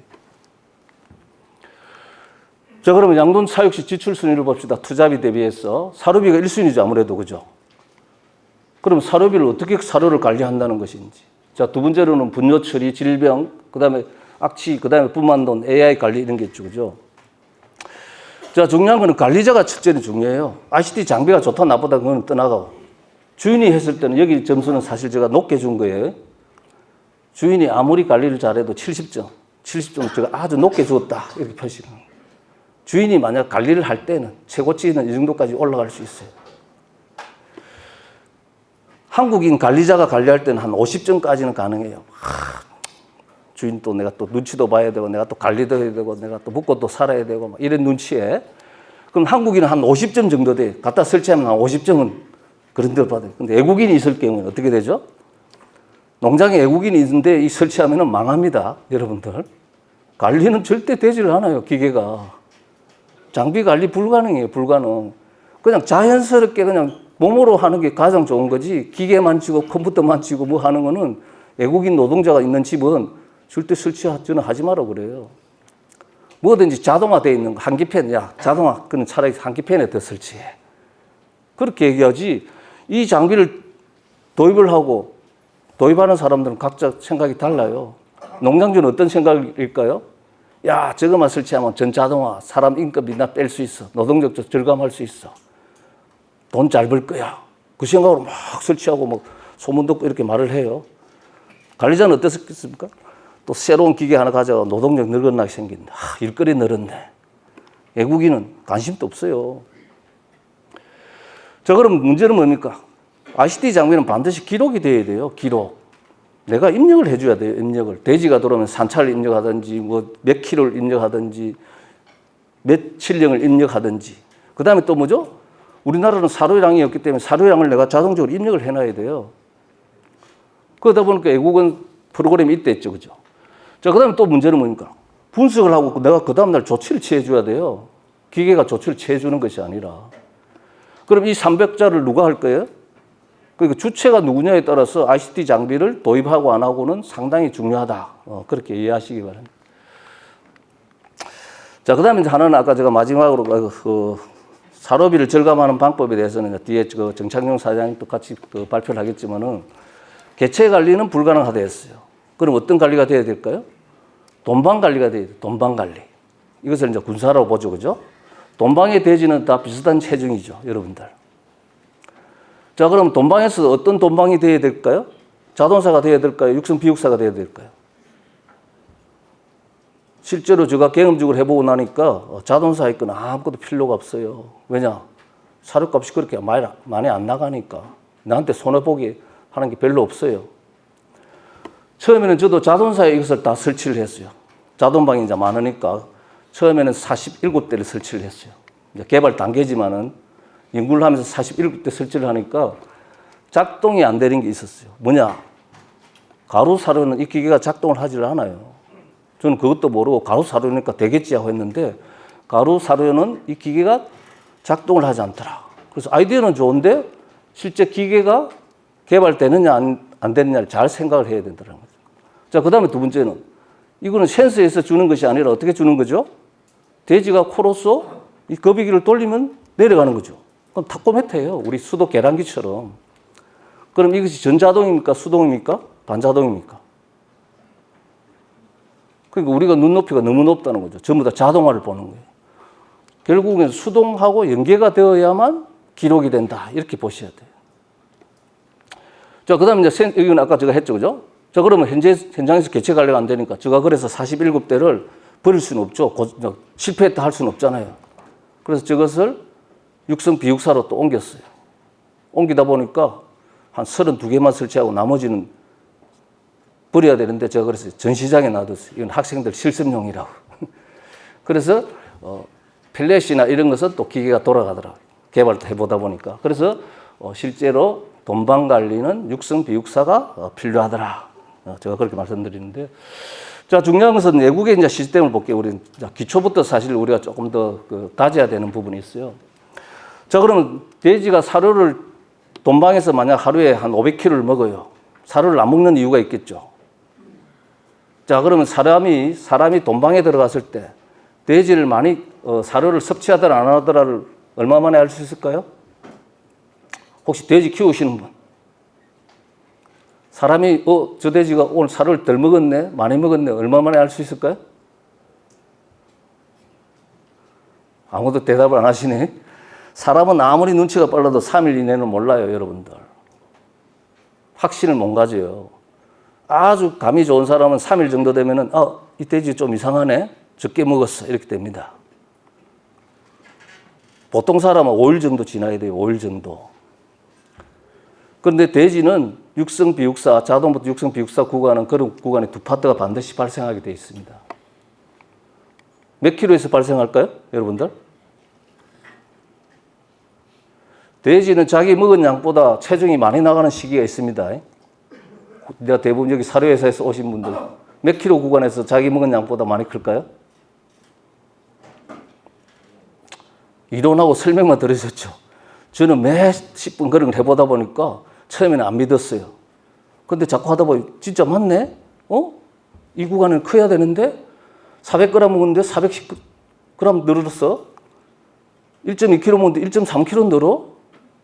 자, 그러면 양돈 사육 시 지출 순위를 봅시다. 투자비 대비해서. 사료비가 1순위죠, 아무래도, 그죠? 그럼 사료비를 어떻게 사료를 관리한다는 것인지. 자, 두 번째로는 분뇨 처리, 질병, 그 다음에 악취, 그 다음에 분만돈, AI 관리 이런 게 있죠, 그죠? 자, 중요한 거는 관리자가 첫째는 중요해요. ICT 장비가 좋다, 나쁘다, 그건 떠나가고. 주인이 했을 때는 여기 점수는 사실 제가 높게 준 거예요. 주인이 아무리 관리를 잘해도 70점, 70점 제가 아주 높게 주었다, 이렇게 표시를. 주인이 만약 관리를 할 때는 최고치는 이 정도까지 올라갈 수 있어요. 한국인 관리자가 관리할 때는 한 50점까지는 가능해요. 주인 또 내가 또 눈치도 봐야 되고, 내가 또 관리도 해야 되고, 내가 또 먹고 또 살아야 되고, 막 이런 눈치에. 그럼 한국인은 한 50점 정도 돼. 갖다 설치하면 한 50점은 그런 데를 받아요. 근데 외국인이 있을 경우는 어떻게 되죠? 농장에 외국인이 있는데 이 설치하면 망합니다, 여러분들. 관리는 절대 되지를 않아요, 기계가. 장비 관리 불가능해요, 불가능. 그냥 자연스럽게 그냥 몸으로 하는 게 가장 좋은 거지, 기계만 치고 컴퓨터만 치고 뭐 하는 거는 외국인 노동자가 있는 집은 절대 설치는 하지 마라 그래요. 뭐든지 자동화되어 있는 거, 한기팬, 야, 자동화, 그는 차라리 한기팬에 더 설치해. 그렇게 얘기하지, 이 장비를 도입을 하고, 도입하는 사람들은 각자 생각이 달라요. 농장주는 어떤 생각일까요? 야, 저거만 설치하면 전자동화, 사람 인건비나 뺄 수 있어. 노동력도 절감할 수 있어. 돈 잘 벌 거야. 그 생각으로 막 설치하고 막 소문 듣고 이렇게 말을 해요. 관리자는 어떻겠습니까? 또 새로운 기계 하나 가져가 노동력 늘어나게 생긴다. 일거리 늘었네. 외국인은 관심도 없어요. 자, 그럼 문제는 뭡니까? ICT 장비는 반드시 기록이 돼야 돼요. 기록. 내가 입력을 해줘야 돼요. 입력을. 돼지가 들어오면 산차를 입력하든지, 뭐 몇 킬로를 입력하든지, 며칠령을 입력하든지. 그 다음에 또 뭐죠? 우리나라는 사료량이었기 때문에 사료량을 내가 자동적으로 입력을 해놔야 돼요. 그러다 보니까 외국은 프로그램이 있댔죠, 그죠? 자, 그 다음에 또 문제는 뭡니까? 분석을 하고 내가 그 다음날 조치를 취해줘야 돼요. 기계가 조치를 취해주는 것이 아니라. 그럼 이 300자를 누가 할 거예요? 그러니까 주체가 누구냐에 따라서 ICT 장비를 도입하고 안 하고는 상당히 중요하다. 그렇게 이해하시기 바랍니다. 자, 그 다음에 하나는 아까 제가 마지막으로 사료비를 절감하는 방법에 대해서는 뒤에 정창용 사장님 또 같이 발표를 하겠지만은 개체 관리는 불가능하다 했어요. 그럼 어떤 관리가 돼야 될까요? 돈방 관리가 돼야 돼요. 돈방 관리. 이것을 이제 군사라고 보죠, 그죠? 돈방의 돼지는 다 비슷한 체중이죠, 여러분들. 자, 그럼 돈방에서 어떤 돈방이 돼야 될까요? 자동사가 돼야 될까요? 육성 비육사가 돼야 될까요? 실제로 제가 경험적으로 해보고 나니까 자동사 있거나 아무것도 필요가 없어요. 왜냐? 사료값이 그렇게 많이 안 나가니까. 나한테 손해보기 하는 게 별로 없어요. 처음에는 저도 자동사에 이것을 다 설치를 했어요. 자동방이 이제 많으니까 처음에는 47대를 설치를 했어요. 이제 개발 단계지만은 연구를 하면서 47대 설치를 하니까 작동이 안 되는 게 있었어요. 뭐냐? 가루 사료는 이 기계가 작동을 하질 않아요. 저는 그것도 모르고 가루 사료니까 되겠지 하고 했는데 가루 사료는 이 기계가 작동을 하지 않더라. 그래서 아이디어는 좋은데 실제 기계가 개발되느냐 안 되느냐를 잘 생각을 해야 된다는 거죠. 자, 그 다음에 두 번째는 이거는 센서에서 주는 것이 아니라 어떻게 주는 거죠? 돼지가 코로서 이 거비기를 돌리면 내려가는 거죠. 그럼 타코메트예요. 우리 수도 계량기처럼. 그럼 이것이 전자동입니까? 수동입니까? 반자동입니까? 그러니까 우리가 눈높이가 너무 높다는 거죠. 전부 다 자동화를 보는 거예요. 결국엔 수동하고 연계가 되어야만 기록이 된다. 이렇게 보셔야 돼요. 자, 그 다음에 이제 이건 아까 제가 했죠. 그죠? 자, 그러면 현장에서 개체 관리가 안 되니까 제가 그래서 47대를 버릴 수는 없죠. 실패했다 할 수는 없잖아요. 그래서 저것을 육성 비육사로 또 옮겼어요. 옮기다 보니까 한 32개만 설치하고 나머지는 버려야 되는데 제가 그래서 전시장에 놔뒀어요. 이건 학생들 실습용이라고. 그래서 펠렛이나 이런 것은 또 기계가 돌아가더라고요. 개발도 해보다 보니까. 그래서 실제로 돈방 관리는 육성 비육사가 필요하더라. 제가 그렇게 말씀드리는데. 자, 중요한 것은 외국의 이제 시스템을 볼게요. 우리 기초부터 사실 우리가 조금 더 다져야 되는 부분이 있어요. 자, 그러면 돼지가 사료를 돈방에서 만약 하루에 한 500kg를 먹어요. 사료를 안 먹는 이유가 있겠죠. 자, 그러면 사람이 돈방에 들어갔을 때 돼지를 많이 사료를 섭취하더라 안 하더라를 얼마 만에 알 수 있을까요? 혹시 돼지 키우시는 분? 사람이 저 돼지가 오늘 사료를 덜 먹었네, 많이 먹었네, 얼마 만에 알 수 있을까요? 아무도 대답을 안 하시네. 사람은 아무리 눈치가 빨라도 3일 이내는 몰라요, 여러분들. 확신을 못 가져요. 아주 감이 좋은 사람은 3일 정도 되면은 이 돼지 좀 이상하네, 적게 먹었어, 이렇게 됩니다. 보통 사람은 5일 정도 지나야 돼요, 5일 정도. 그런데 돼지는 육성 비육사, 자동부터 육성 비육사 구간은 그런 구간에 두 파트가 반드시 발생하게 되어 있습니다. 몇 킬로에서 발생할까요, 여러분들? 돼지는 자기 먹은 양보다 체중이 많이 나가는 시기가 있습니다. 내가 대부분 여기 사료회사에서 오신 분들 몇 킬로 구간에서 자기 먹은 양보다 많이 클까요? 이론하고 설명만 들으셨죠? 저는 매 10분 그런 걸 해보다 보니까 처음에는 안 믿었어요. 근데 자꾸 하다 보니 진짜 맞네? 이 구간은 커야 되는데 400g 먹었는데 410g 늘었어? 1.2kg 먹는데 1.3kg 늘어?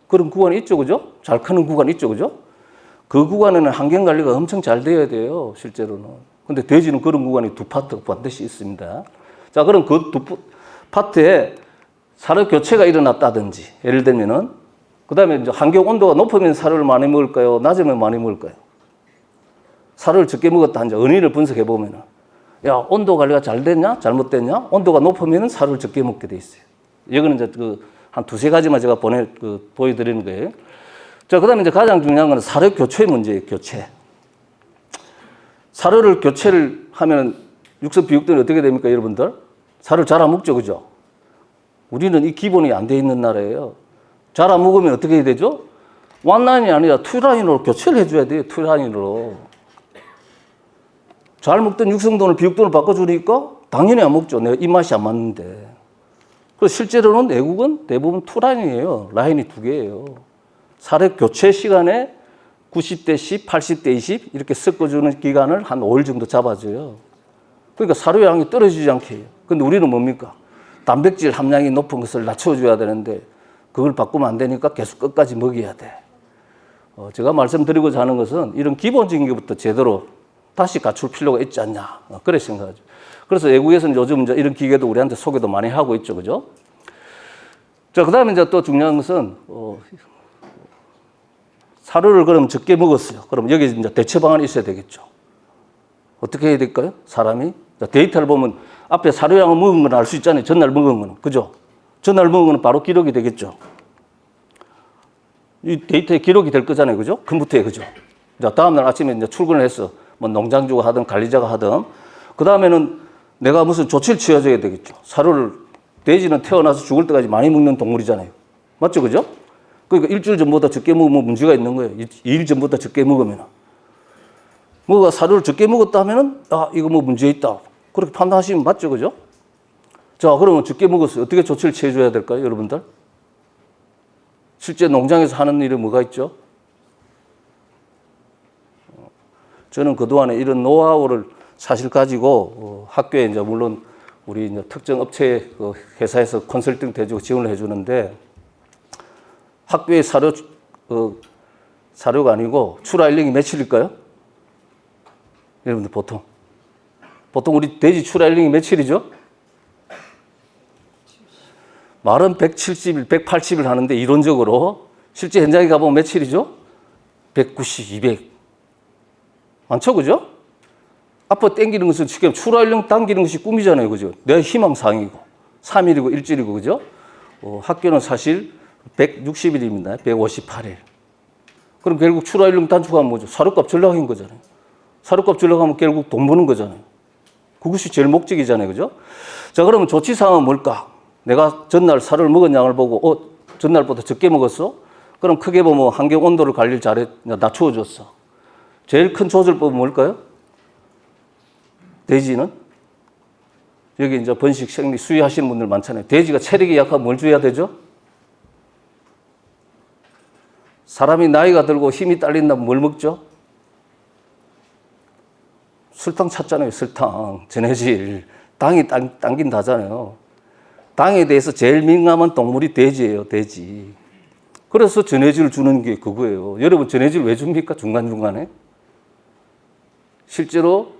그런 구간이 있죠, 그죠? 잘 크는 구간이 있죠, 그죠? 그 구간에는 환경 관리가 엄청 잘 돼야 돼요, 실제로는. 근데 돼지는 그런 구간이 두 파트가 반드시 있습니다. 자, 그럼 그 두 파트에 사료 교체가 일어났다든지, 예를 들면은, 그 다음에 이제 환경 온도가 높으면 사료를 많이 먹을까요? 낮으면 많이 먹을까요? 사료를 적게 먹었다, 이제 은인을 분석해 보면은, 야, 온도 관리가 잘 됐냐? 잘못됐냐? 온도가 높으면 사료를 적게 먹게 돼 있어요. 이거는 이제 한 두세 가지만 제가 보여드리는 거예요. 자, 그 다음에 이제 가장 중요한 건 사료 교체 문제예요, 교체. 사료를 교체를 하면 육성 비육들이 어떻게 됩니까, 여러분들? 사료를 잘 안 먹죠, 그죠? 우리는 이 기본이 안 돼 있는 나라예요. 잘 안 먹으면 어떻게 해야 되죠? 원라인이 아니라 투라인으로 교체를 해줘야 돼요, 투라인으로. 잘 먹던 육성돈을 비육돈을 바꿔주니까 당연히 안 먹죠. 내가 입맛이 안 맞는데. 그래서 실제로는 외국은 대부분 투라인이에요. 라인이 두 개예요. 사료 교체 시간에 90대 10, 80대 20 이렇게 섞어주는 기간을 한 5일 정도 잡아줘요. 그러니까 사료 양이 떨어지지 않게 해요. 근데 우리는 뭡니까? 단백질 함량이 높은 것을 낮춰줘야 되는데 그걸 바꾸면 안 되니까 계속 끝까지 먹여야 돼. 제가 말씀드리고자 하는 것은 이런 기본적인 것부터 제대로 다시 갖출 필요가 있지 않냐. 그래 생각하죠. 그래서 외국에서는 요즘 이제 이런 기계도 우리한테 소개도 많이 하고 있죠. 그죠? 자, 그 다음에 이제 또 중요한 것은, 사료를 그럼 적게 먹었어요. 그럼 여기 이제 대처 방안이 있어야 되겠죠. 어떻게 해야 될까요? 사람이? 자, 데이터를 보면 앞에 사료량을 먹은 건 알 수 있잖아요. 전날 먹은 거는. 그죠? 전날 먹은 거는 바로 기록이 되겠죠. 이 데이터에 기록이 될 거잖아요. 그죠? 컴퓨터에. 그죠? 자, 다음날 아침에 이제 출근을 했어. 뭐 농장주가 하든 관리자가 하든. 그 다음에는 내가 무슨 조치를 취해줘야 되겠죠. 사료를, 돼지는 태어나서 죽을 때까지 많이 먹는 동물이잖아요. 맞죠? 그죠? 그러니까 일주일 전보다 적게 먹으면 문제가 있는 거예요. 2일 전보다 적게 먹으면. 뭐가 사료를 적게 먹었다면은, 아, 이거 뭐 문제 있다. 그렇게 판단하시면 맞죠? 그죠? 자, 그러면 적게 먹었어요. 어떻게 조치를 취해줘야 될까요, 여러분들? 실제 농장에서 하는 일은 뭐가 있죠? 저는 그동안에 이런 노하우를 사실 가지고 학교에 이제 물론 우리 이제 특정 업체 그 회사에서 컨설팅 해주고 지원을 해주는데 학교의 사료가 아니고 출하일령이 며칠일까요? 여러분들 보통 우리 돼지 출하일령이 며칠이죠? 말은 170일, 180일 하는데 이론적으로 실제 현장에 가보면 며칠이죠? 190, 200. 많죠, 그죠? 앞으로 당기는 것은 지금 출하일령 당기는 것이 꿈이잖아요, 그죠? 내 희망사항이고 3일이고 일주일이고, 그죠? 학교는 사실 160일입니다. 158일. 그럼 결국 출하일령 단축하면 뭐죠? 사료값 전락인 거잖아요. 사료값 전락하면 결국 돈 버는 거잖아요. 그것이 제일 목적이잖아요, 그죠? 자, 그러면 조치사항은 뭘까? 내가 전날 사료를 먹은 양을 보고, 전날보다 적게 먹었어? 그럼 크게 보면 환경 온도를 관리를 낮춰줬어. 제일 큰 조절법은 뭘까요? 돼지는? 여기 이제 번식, 생리, 수유하시는 분들 많잖아요. 돼지가 체력이 약하면 뭘 줘야 되죠? 사람이 나이가 들고 힘이 딸린다면 뭘 먹죠? 설탕 찾잖아요, 설탕. 전해질. 당이 당긴다잖아요. 당에 대해서 제일 민감한 동물이 돼지예요, 돼지. 그래서 전해질을 주는 게 그거예요. 여러분, 전해질 왜 줍니까? 중간중간에? 실제로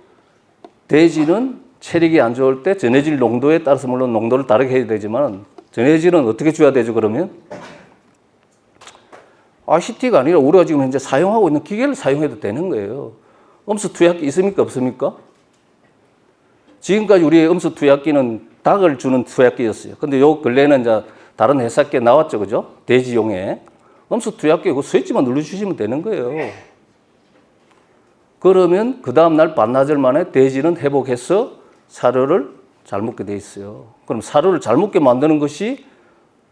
돼지는 체력이 안 좋을 때 전해질 농도에 따라서 물론 농도를 다르게 해야 되지만 전해질은 어떻게 줘야 되죠, 그러면? ICT가 아니라 우리가 지금 현재 사용하고 있는 기계를 사용해도 되는 거예요. 음수 투약기 있습니까? 없습니까? 지금까지 우리의 음수 투약기는 닭을 주는 투약기였어요. 근데 요 근래는 이제 다른 회사께 나왔죠, 그죠? 돼지용에. 음수 투약기 그 스위치만 눌러주시면 되는 거예요. 그러면 그 다음날 반나절 만에 돼지는 회복해서 사료를 잘 먹게 돼 있어요. 그럼 사료를 잘 먹게 만드는 것이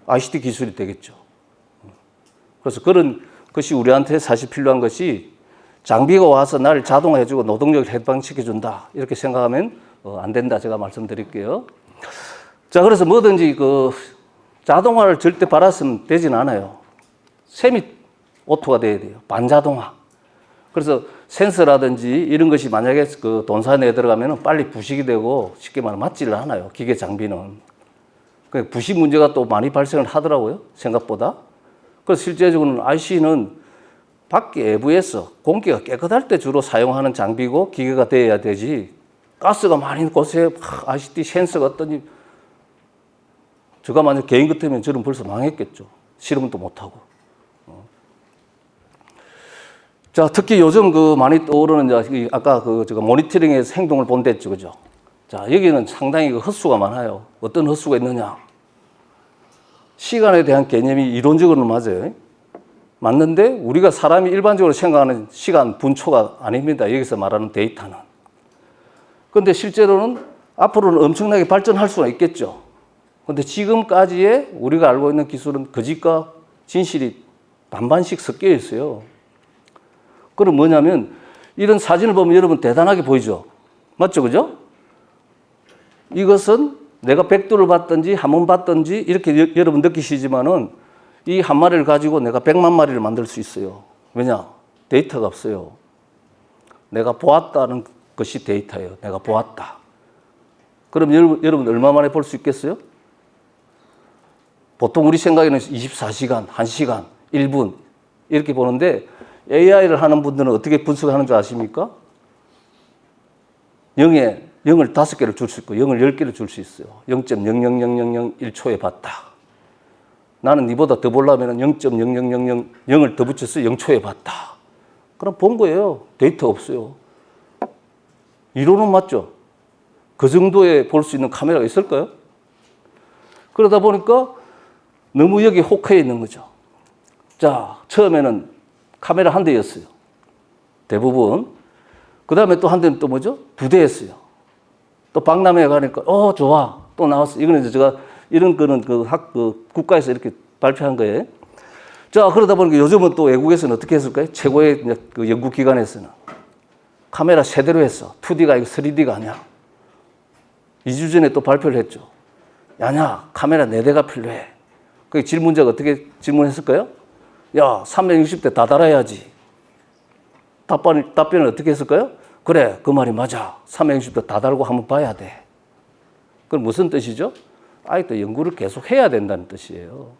ICT 기술이 되겠죠. 그래서 그런 것이 우리한테 사실 필요한 것이 장비가 와서 나를 자동화해주고 노동력을 해방시켜준다. 이렇게 생각하면 안 된다. 제가 말씀드릴게요. 자, 그래서 뭐든지 그 자동화를 절대 바랐으면 되진 않아요. 세미 오토가 돼야 돼요. 반자동화. 그래서 센서라든지 이런 것이 만약에 그 돈사 내에 들어가면 빨리 부식이 되고 쉽게 말하면 맞지를 않아요. 기계 장비는. 부식 문제가 또 많이 발생을 하더라고요. 생각보다. 그래서 실제적으로는 IC는 밖에 외부에서 공기가 깨끗할 때 주로 사용하는 장비고 기계가 돼야 되지. 가스가 많이 곳에 ICT 센서가 어떠니. 제가 만약 개인 같으면 저는 벌써 망했겠죠. 실험도 못하고. 자, 특히 요즘 그 많이 떠오르는 이제 아까 그 제가 모니터링에서 행동을 본댔죠, 그죠? 자, 여기는 상당히 그 헛수가 많아요. 어떤 헛수가 있느냐? 시간에 대한 개념이 이론적으로는 맞아요. 맞는데 우리가 사람이 일반적으로 생각하는 시간 분초가 아닙니다. 여기서 말하는 데이터는. 그런데 실제로는 앞으로는 엄청나게 발전할 수가 있겠죠. 그런데 지금까지의 우리가 알고 있는 기술은 거짓과 진실이 반반씩 섞여 있어요. 그럼 뭐냐면 이런 사진을 보면 여러분 대단하게 보이죠? 맞죠? 그죠? 이것은 내가 100두를 봤든지 한 번 봤든지 이렇게 여러분 느끼시지만은 이 한 마리를 가지고 내가 100만 마리를 만들 수 있어요. 왜냐? 데이터가 없어요. 내가 보았다는 것이 데이터예요. 내가 보았다. 그럼 여러분 얼마 만에 볼 수 있겠어요? 보통 우리 생각에는 24시간, 1시간, 1분 이렇게 보는데 AI를 하는 분들은 어떻게 분석하는 줄 아십니까? 0을 5개를 줄 수 있고 0을 10개를 줄 수 있어요. 0.0000001초에 봤다. 나는 니보다 더 보려면 0.00000을 더 붙여서 0초에 봤다. 그럼 본 거예요. 데이터 없어요. 이론은 맞죠? 그 정도에 볼 수 있는 카메라가 있을까요? 그러다 보니까 너무 여기 혹해 있는 거죠. 자, 처음에는 카메라 한 대였어요. 대부분. 그 다음에 또 한 대는 또 뭐죠? 2대였어요. 또 박람회에 가니까, 좋아. 또 나왔어. 이거는 이제 제가 이런 거는 그 국가에서 이렇게 발표한 거예요. 자, 그러다 보니까 요즘은 또 외국에서는 어떻게 했을까요? 최고의 그 연구기관에서는 카메라 세대로 했어. 2D가 아니고 3D가 아니야. 2주 전에 또 발표를 했죠. 야냐, 카메라 4대가 필요해. 그 질문자가 어떻게 질문했을까요? 야, 360대 다 달아야지. 답변을 어떻게 했을까요? 그래, 그 말이 맞아. 360도 다 달고 한번 봐야 돼. 그건 무슨 뜻이죠? 아직도 연구를 계속 해야 된다는 뜻이에요.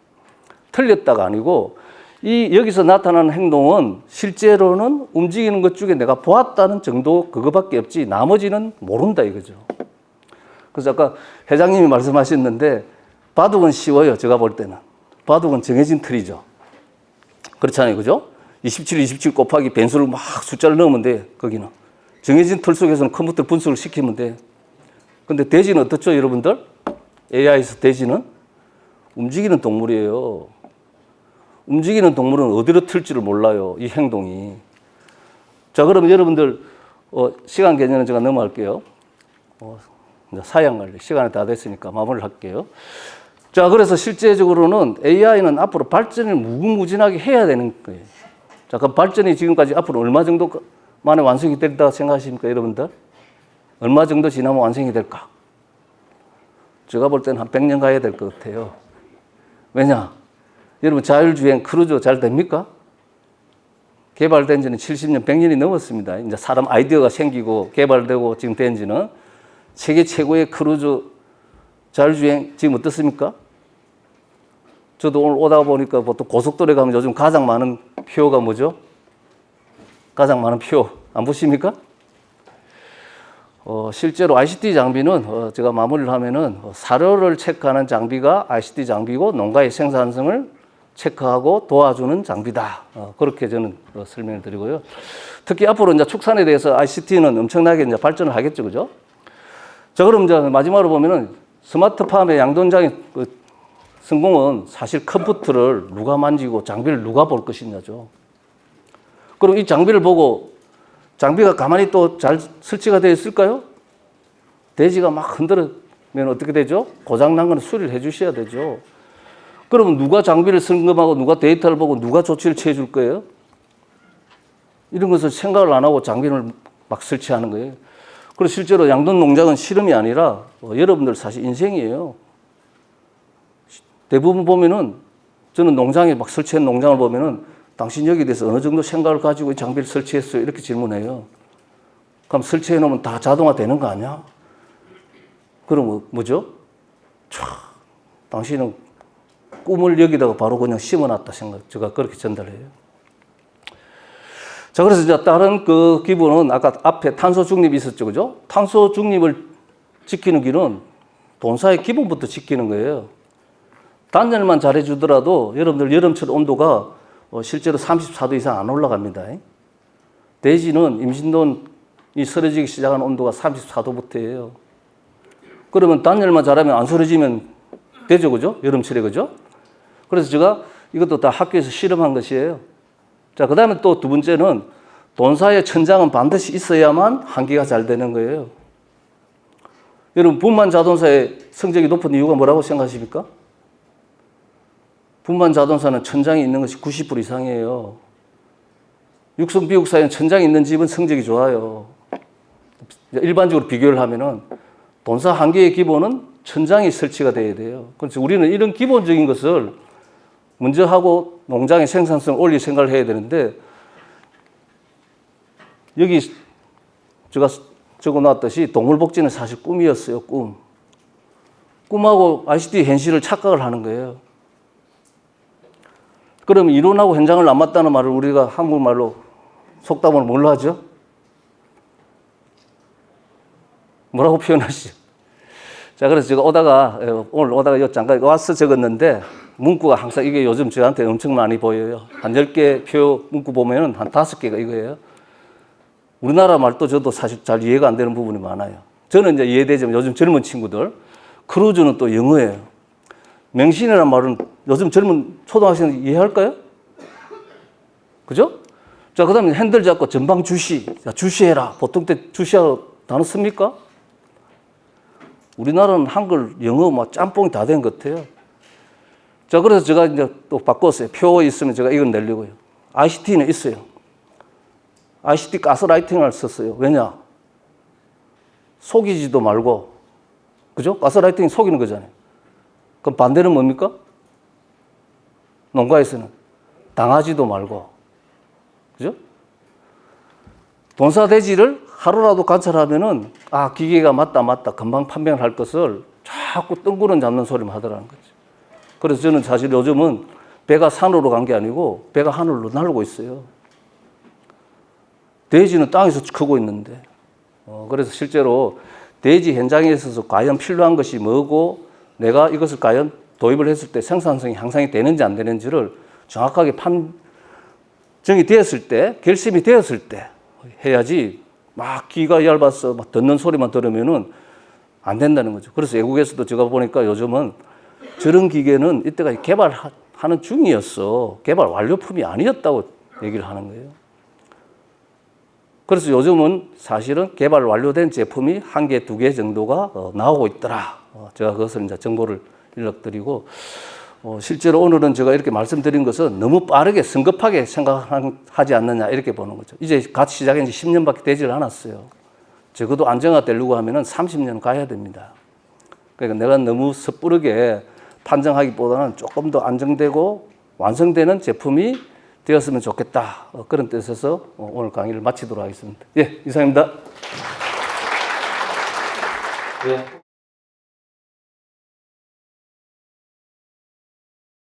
틀렸다가 아니고, 여기서 나타나는 행동은 실제로는 움직이는 것 중에 내가 보았다는 정도 그거밖에 없지, 나머지는 모른다 이거죠. 그래서 아까 회장님이 말씀하셨는데, 바둑은 쉬워요, 제가 볼 때는. 바둑은 정해진 틀이죠. 그렇잖아요, 그죠? 27 곱하기 변수를 막 숫자를 넣으면 돼, 거기는. 정해진 틀 속에서는 컴퓨터 분석을 시키면 돼. 근데 돼지는 어떻죠, 여러분들? AI에서 돼지는 움직이는 동물이에요. 움직이는 동물은 어디로 튈지를 몰라요, 이 행동이. 자, 그러면 여러분들, 시간 개념은 제가 넘어갈게요. 이제 사양 관리. 시간이 다 됐으니까 마무리를 할게요. 자, 그래서 실제적으로는 AI는 앞으로 발전을 무궁무진하게 해야 되는 거예요. 자, 그럼 발전이 지금까지 앞으로 얼마 정도 만에 완성이 된다고 생각하십니까, 여러분들? 얼마 정도 지나면 완성이 될까? 제가 볼 때는 한 100년 가야 될 것 같아요. 왜냐? 여러분, 자율주행 크루즈 잘 됩니까? 개발된 지는 70년, 100년이 넘었습니다. 이제 사람 아이디어가 생기고 개발되고 지금 된 지는 세계 최고의 크루즈 자율주행 지금 어떻습니까? 저도 오늘 오다 보니까 보통 고속도로에 가면 요즘 가장 많은 표가 뭐죠? 가장 많은 표. 안 보십니까? 실제로 ICT 장비는 제가 마무리를 하면은 사료를 체크하는 장비가 ICT 장비고 농가의 생산성을 체크하고 도와주는 장비다. 그렇게 저는 설명을 드리고요. 특히 앞으로 이제 축산에 대해서 ICT는 엄청나게 이제 발전을 하겠죠, 그죠? 자, 그럼 이제 마지막으로 보면은 스마트팜의 양돈장의 성공은 사실 컴퓨터를 누가 만지고 장비를 누가 볼 것이냐죠. 그럼 이 장비를 보고 장비가 가만히 또 잘 설치가 되어 있을까요? 돼지가 막 흔들면 어떻게 되죠? 고장난 건 수리를 해 주셔야 되죠. 그러면 누가 장비를 점검하고 누가 데이터를 보고 누가 조치를 취해 줄 거예요? 이런 것을 생각을 안 하고 장비를 막 설치하는 거예요. 그래서 실제로 양돈 농장은 실험이 아니라 여러분들 사실 인생이에요. 대부분 보면은 저는 농장에 막 설치한 농장을 보면은 당신 여기에 대해서 어느 정도 생각을 가지고 이 장비를 설치했어요? 이렇게 질문해요. 그럼 설치해 놓으면 다 자동화 되는 거 아니야? 그럼 뭐죠? 당신은 꿈을 여기다가 바로 그냥 심어놨다 생각, 제가 그렇게 전달해요. 자, 그래서 이제 다른 그 기본은 아까 앞에 탄소 중립이 있었죠, 그죠? 탄소 중립을 지키는 길은 본사의 기본부터 지키는 거예요. 단열만 잘해주더라도 여러분들 여름철 온도가 실제로 34도 이상 안 올라갑니다. 돼지는 임신돈이 서러지기 시작한 온도가 34도부터예요. 그러면 단열만 잘하면 안 서러지면 되죠, 그죠? 여름철에, 그죠? 그래서 제가 이것도 다 학교에서 실험한 것이에요. 자, 그 다음에 또 두 번째는 본사의 천장은 반드시 있어야만 환기가 잘 되는 거예요. 여러분, 분만 자동차의 성적이 높은 이유가 뭐라고 생각하십니까? 분만 자동차는 천장이 있는 것이 90% 이상이에요. 육성 비육 사이는 천장이 있는 집은 성적이 좋아요. 일반적으로 비교를 하면은 본사 한계의 기본은 천장이 설치가 돼야 돼요. 그래서 우리는 이런 기본적인 것을 먼저 하고 농장의 생산성을 올릴 생각을 해야 되는데, 여기 제가 적어놨듯이 동물복지는 사실 꿈이었어요, 꿈. 꿈하고 ICT 현실을 착각을 하는 거예요. 그러면 이론하고 현장을 안 맞다는 말을 우리가 한국말로 속담으로 뭘로 하죠? 뭐라고 표현하시죠? 자, 그래서 제가 오늘 오다가 잠깐 와서 적었는데, 문구가 항상 이게 요즘 저한테 엄청 많이 보여요. 한 10개 표 문구 보면은 한 5개가 이거예요. 우리나라 말도 저도 사실 잘 이해가 안 되는 부분이 많아요. 저는 이제 이해되지만 요즘 젊은 친구들, 크루즈는 또 영어예요. 맹신이라는 말은 요즘 젊은 초등학생이 이해할까요? 그죠? 자, 그 다음에 핸들 잡고 전방 주시. 자, 주시해라. 보통 때 주시하고 단어 씁니까? 우리나라는 한글, 영어, 막 짬뽕이 다 된 것 같아요. 자, 그래서 제가 이제 또 바꿨어요. 표 있으면 제가 이건 내려고요. ICT는 있어요. ICT 가스라이팅을 썼어요. 왜냐? 속이지도 말고, 그죠? 가스라이팅이 속이는 거잖아요. 그럼 반대는 뭡니까? 농가에서는 당하지도 말고, 그죠? 돈사대지를 하루라도 관찰하면은, 아, 기계가 맞다, 금방 판명을 할 것을 자꾸 뜬구름 잡는 소리만 하더라는 거죠. 그래서 저는 사실 요즘은 배가 산으로 간 게 아니고 배가 하늘로 날고 있어요. 돼지는 땅에서 크고 있는데. 그래서 실제로 돼지 현장에 있어서 과연 필요한 것이 뭐고 내가 이것을 과연 도입을 했을 때 생산성이 향상이 되는지 안 되는지를 정확하게 판정이 되었을 때, 결심이 되었을 때 해야지 막 귀가 얇아서 막 듣는 소리만 들으면은 안 된다는 거죠. 그래서 외국에서도 제가 보니까 요즘은 저런 기계는 이때가 개발하는 중이었어. 개발 완료품이 아니었다고 얘기를 하는 거예요. 그래서 요즘은 사실은 개발 완료된 제품이 1개, 2개 정도가 나오고 있더라. 제가 그것을 이제 정보를 일러드리고, 실제로 오늘은 제가 이렇게 말씀드린 것은 너무 빠르게 성급하게 생각하지 않느냐 이렇게 보는 거죠. 이제 갓 시작한 지 10년밖에 되질 않았어요. 적어도 안정화되려고 하면은 30년 가야 됩니다. 그러니까 내가 너무 섣부르게 판정하기보다는 조금 더 안정되고 완성되는 제품이 되었으면 좋겠다. 그런 뜻에서 오늘 강의를 마치도록 하겠습니다. 예, 이상입니다. 네.